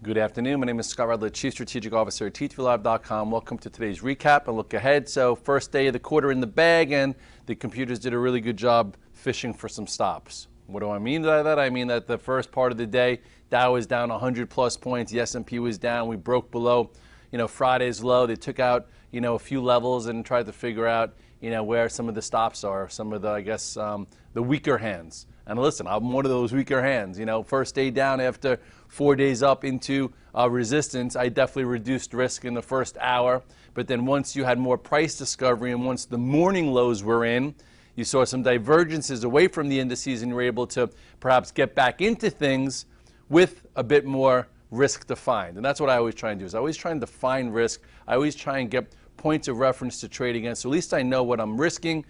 Good afternoon. My name is Scott Redler, Chief Strategic Officer at TeachForLive.com. Welcome to today's recap and look ahead. So first day of the quarter in the bag, and the computers did a really good job fishing for some stops. What do I mean by that? I mean that the first part of the day, Dow was down 100 plus points. The S&P was down. We broke below, Friday's low. They took out, a few levels and tried to figure out, where some of the stops are, some of the, the weaker hands. And listen, I'm one of those weaker hands. First day down after 4 days up into resistance, I definitely reduced risk in the first hour. But then once you had more price discovery and once the morning lows were in, you saw some divergences away from the indices and you were able to perhaps get back into things with a bit more risk defined. And that's what I always try and do, is I always try and define risk. I always try and get points of reference to trade against. So at least I know what I'm risking,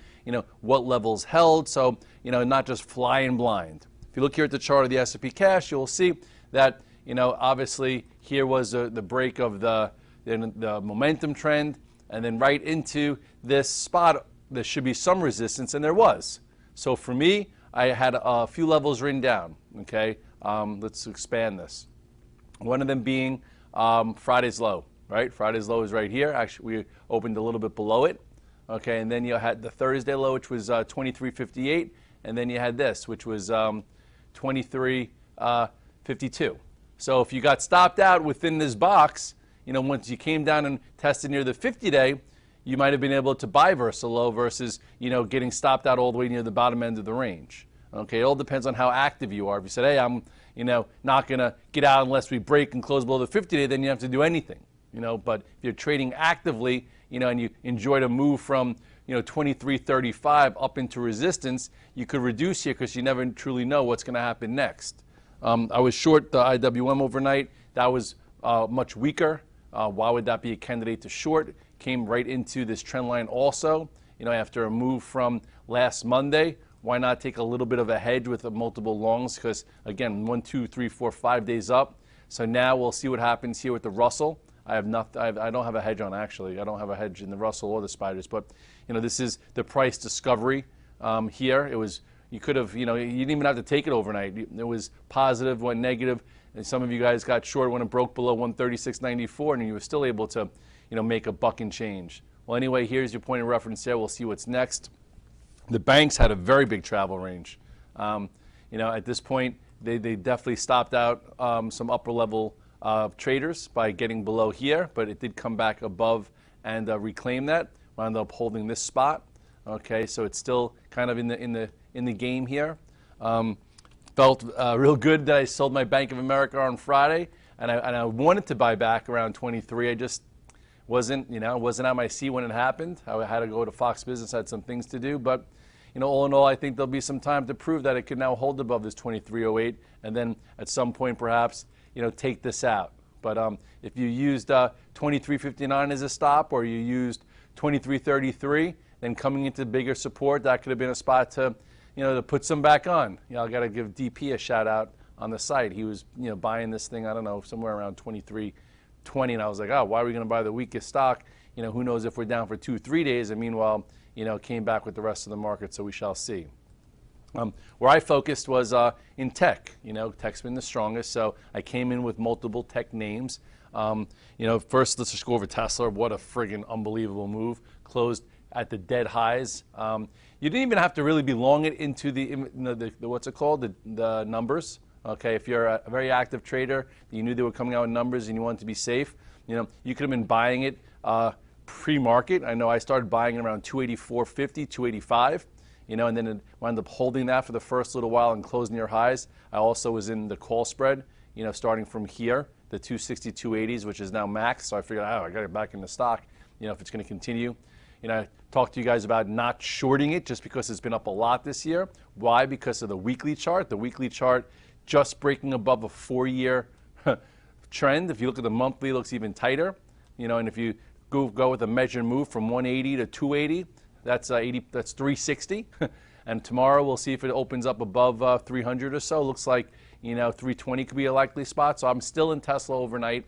what levels held. So, not just flying blind. If you look here at the chart of the S&P cash, you'll see that, obviously here was the break of the momentum trend, and then right into this spot, there should be some resistance, and there was. So for me, I had a few levels written down, okay? Let's expand this. One of them being Friday's low, right? Friday's low is right here. Actually, we opened a little bit below it, okay? And then you had the Thursday low, which was 23.58, and then you had this, which was 23.52. So if you got stopped out within this box, once you came down and tested near the 50-day, you might have been able to buy versus a low versus, getting stopped out all the way near the bottom end of the range. Okay, it all depends on how active you are. If you said, hey, I'm, not going to get out unless we break and close below the 50-day, then you don't have to do anything. But if you're trading actively, and you enjoy to move from, 23.35 up into resistance, you could reduce here because you never truly know what's going to happen next. I was short the IWM overnight. That was much weaker. Why would that be a candidate to short? Came right into this trend line also. After a move from last Monday, why not take a little bit of a hedge with multiple longs? Because again, 1, 2, 3, 4, 5 days up. So now we'll see what happens here with the Russell. I don't have a hedge on, actually. I don't have a hedge in the Russell or the spiders. But this is the price discovery here. It was, you could have, you didn't even have to take it overnight. It was positive, went negative, and some of you guys got short when it broke below 136.94, and you were still able to, make a buck and change. Well, anyway, here's your point of reference there. We'll see what's next. The banks had a very big travel range. At this point, they definitely stopped out some upper level traders by getting below here, but it did come back above and reclaim that. Wound up holding this spot. Okay, so it's still kind of in the game here. Felt real good that I sold my Bank of America on Friday, and I wanted to buy back around 23. I just wasn't on my seat when it happened. I had to go to Fox Business, had some things to do, but all in all, I think there'll be some time to prove that it could now hold above this 23.08, and then at some point perhaps take this out. But if you used 23.59 as a stop, or you used 23.33, then coming into bigger support, that could have been a spot to to put some back on. I got to give DP a shout out on the site. He was buying this thing, I don't know, somewhere around 23.20, and I was like, oh, why are we going to buy the weakest stock? Who knows if we're down for 2-3 days, and meanwhile, came back with the rest of the market, so we shall see. Where I focused was in tech. Tech's been the strongest, so I came in with multiple tech names. First, let's just go over Tesla. What a friggin' unbelievable move. Closed at the dead highs. You didn't even have to really be long it into the what's it called, the numbers. Okay, if you're a very active trader, you knew they were coming out in numbers and you wanted to be safe, you could have been buying it pre-market. I know I started buying it around 284.50, 285, and then it wound up holding that for the first little while and closed near highs. I also was in the call spread, starting from here, the 260, 280s, which is now max. So I figured, I got to get back in the stock, if it's going to continue. I talked to you guys about not shorting it just because it's been up a lot this year. Why? Because of the weekly chart. The weekly chart just breaking above a 4-year trend. If you look at the monthly, it looks even tighter. And if you go with a measured move from 180 to 280, that's 360. And tomorrow we'll see if it opens up above 300 or so. Looks like 320 could be a likely spot. So I'm still in Tesla overnight,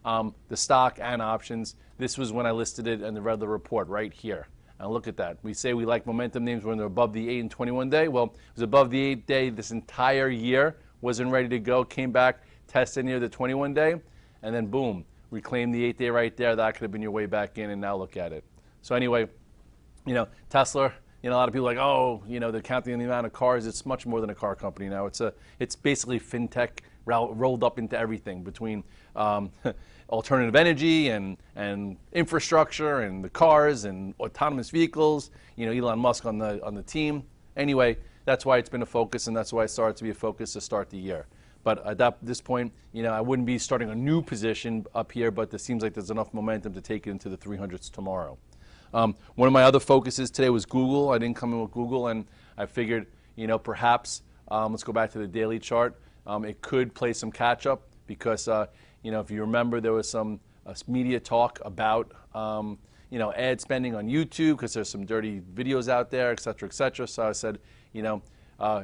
the stock and options. This was when I listed it in the Redler report right here. And look at that. We say we like momentum names when they're above the 8 and 21 day. Well, it was above the 8 day this entire year. Wasn't ready to go. Came back, tested near the 21 day. and then boom, reclaim the 8-day right there. That could have been your way back in, and now look at it. So anyway, Tesla, a lot of people are like, oh, they're counting the amount of cars. It's much more than a car company now. It's basically fintech rolled up into everything between alternative energy and infrastructure and the cars and autonomous vehicles. Elon Musk on the team. Anyway, that's why it's been a focus, and that's why it started to be a focus to start the year. But at this point, I wouldn't be starting a new position up here, but it seems like there's enough momentum to take it into the 300s tomorrow. One of my other focuses today was Google. I didn't come in with Google, and I figured, perhaps, let's go back to the daily chart. It could play some catch up because, if you remember, there was some media talk about, ad spending on YouTube because there's some dirty videos out there, et cetera, et cetera. So I said,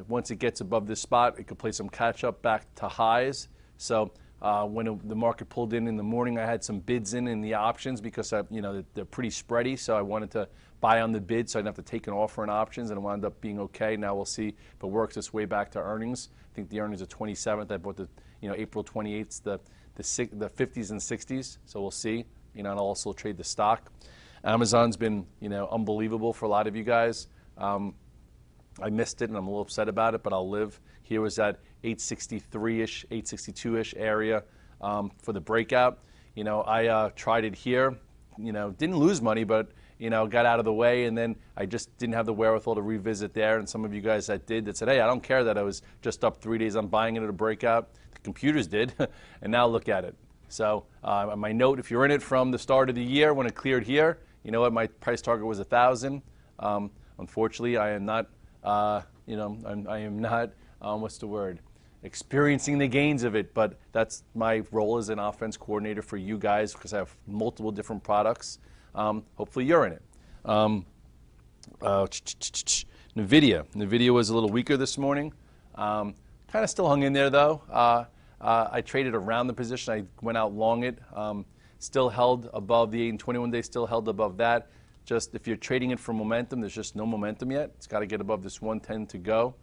once it gets above this spot, it could play some catch up back to highs. So when the market pulled in the morning, I had some bids in the options because they're pretty spready. So I wanted to buy on the bid so I didn't have to take an offer in options, and it wound up being okay. Now we'll see if it works its way back to earnings. I think the earnings are 27th. I bought the April 28th, the 50s and 60s. So we'll see. And I'll also trade the stock. Amazon's been unbelievable for a lot of you guys. I missed it, and I'm a little upset about it, but I'll live. Here was that 863-ish, 862-ish area for the breakout. I tried it here. Didn't lose money, but got out of the way, and then I just didn't have the wherewithal to revisit there. And some of you guys that did, that said, hey, I don't care that I was just up 3 days. I'm buying it at a breakout. The computers did, and now look at it. So my note, if you're in it from the start of the year when it cleared here, you know what? My price target was 1,000. Unfortunately, I am not. I am not. What's the word? Experiencing the gains of it, but that's my role as an offense coordinator for you guys because I have multiple different products. Hopefully you're in it. NVIDIA was a little weaker this morning. Kind of still hung in there though. I traded around the position. I went out long it. Still held above the 8 and 21 day, still held above that. Just if you're trading it for momentum, there's just no momentum yet. It's got to get above this 110 to go.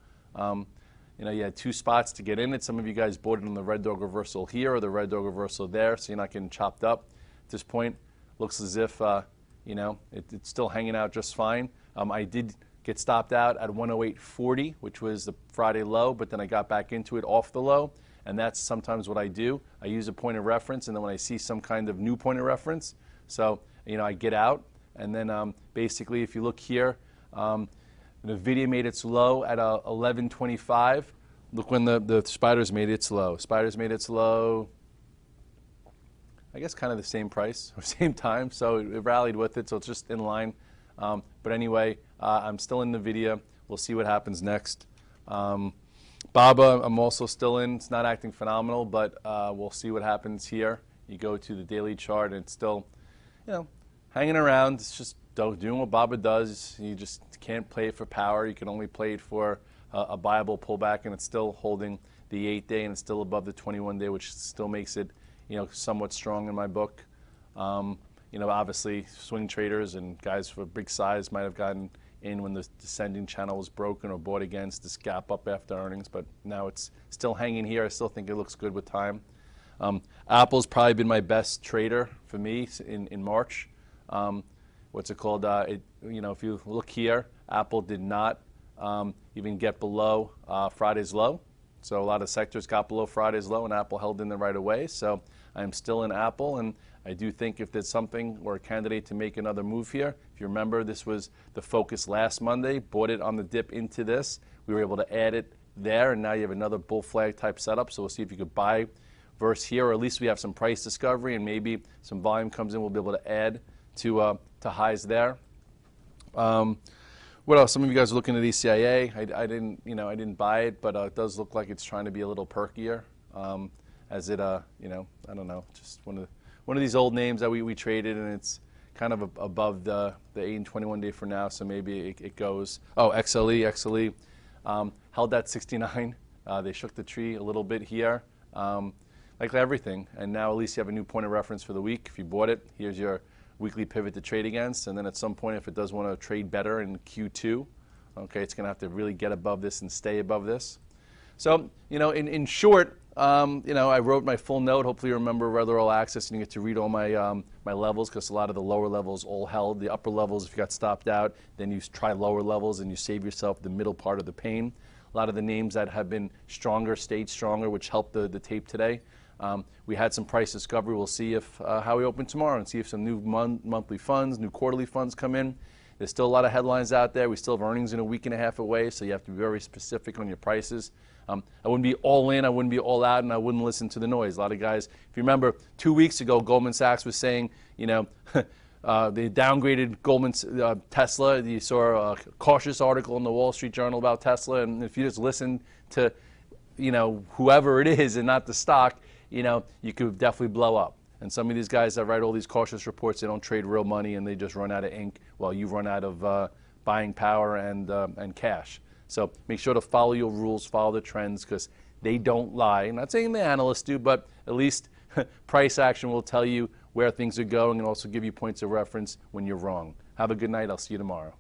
You had 2 spots to get in it. Some of you guys bought it on the red dog reversal here or the red dog reversal there, so you're not getting chopped up. At this point, looks as if it's still hanging out just fine. I did get stopped out at 108.40, which was the Friday low, but then I got back into it off the low, and that's sometimes what I do. I use a point of reference, and then when I see some kind of new point of reference, so I get out, and then basically if you look here, NVIDIA made its low at 11.25. Look when the spiders made its low. Spiders made its low, I guess kind of the same price or same time, so it rallied with it, so it's just in line. But anyway, I'm still in NVIDIA. We'll see what happens next. BABA, I'm also still in. It's not acting phenomenal, but we'll see what happens here. You go to the daily chart, and it's still, hanging around. It's just doing what BABA does. You just can't play it for power. You can only play it for a buyable pullback, and it's still holding the 8-day, and it's still above the 21-day, which still makes it, somewhat strong in my book. Obviously, swing traders and guys for big size might have gotten in when the descending channel was broken or bought against this gap up after earnings, but now it's still hanging here. I still think it looks good with time. Apple's probably been my best trader for me in March. What's it called? If you look here, Apple did not even get below Friday's low. So a lot of sectors got below Friday's low, and Apple held in there right away. So I'm still in Apple, and I do think if there's something or a candidate to make another move here, if you remember, this was the focus last Monday, bought it on the dip into this. We were able to add it there, and now you have another bull flag type setup. So we'll see if you could buy versus here, or at least we have some price discovery, and maybe some volume comes in. We'll be able to add to highs there. What else? Some of you guys are looking at ECIA. I didn't buy it, but it does look like it's trying to be a little perkier. As it, I don't know, just one of these old names that we traded, and it's kind of above the 8 and 21 day for now, so maybe it goes. Oh, XLE held that 69. They shook the tree a little bit here, like everything, and now at least you have a new point of reference for the week. If you bought it, here's your weekly pivot to trade against, and then at some point, if it does want to trade better in Q2, okay, it's going to have to really get above this and stay above this. So, in short, I wrote my full note. Hopefully you remember Redler All Access, and you get to read all my my levels, because a lot of the lower levels all held. The upper levels, if you got stopped out, then you try lower levels and you save yourself the middle part of the pain. A lot of the names that have been stronger stayed stronger, which helped the tape today. We had some price discovery. We'll see if how we open tomorrow and see if some new monthly funds, new quarterly funds come in. There's still a lot of headlines out there. We still have earnings in a week and a half away, so you have to be very specific on your prices. I wouldn't be all in, I wouldn't be all out, and I wouldn't listen to the noise. A lot of guys, if you remember, 2 weeks ago, Goldman Sachs was saying, they downgraded Tesla. You saw a cautious article in the Wall Street Journal about Tesla, and if you just listen to, whoever it is and not the stock, you could definitely blow up. And some of these guys that write all these cautious reports, they don't trade real money, and they just run out of ink while you run out of buying power and cash. So make sure to follow your rules, follow the trends, because they don't lie. I'm not saying the analysts do, but at least price action will tell you where things are going and also give you points of reference when you're wrong. Have a good night. I'll see you tomorrow.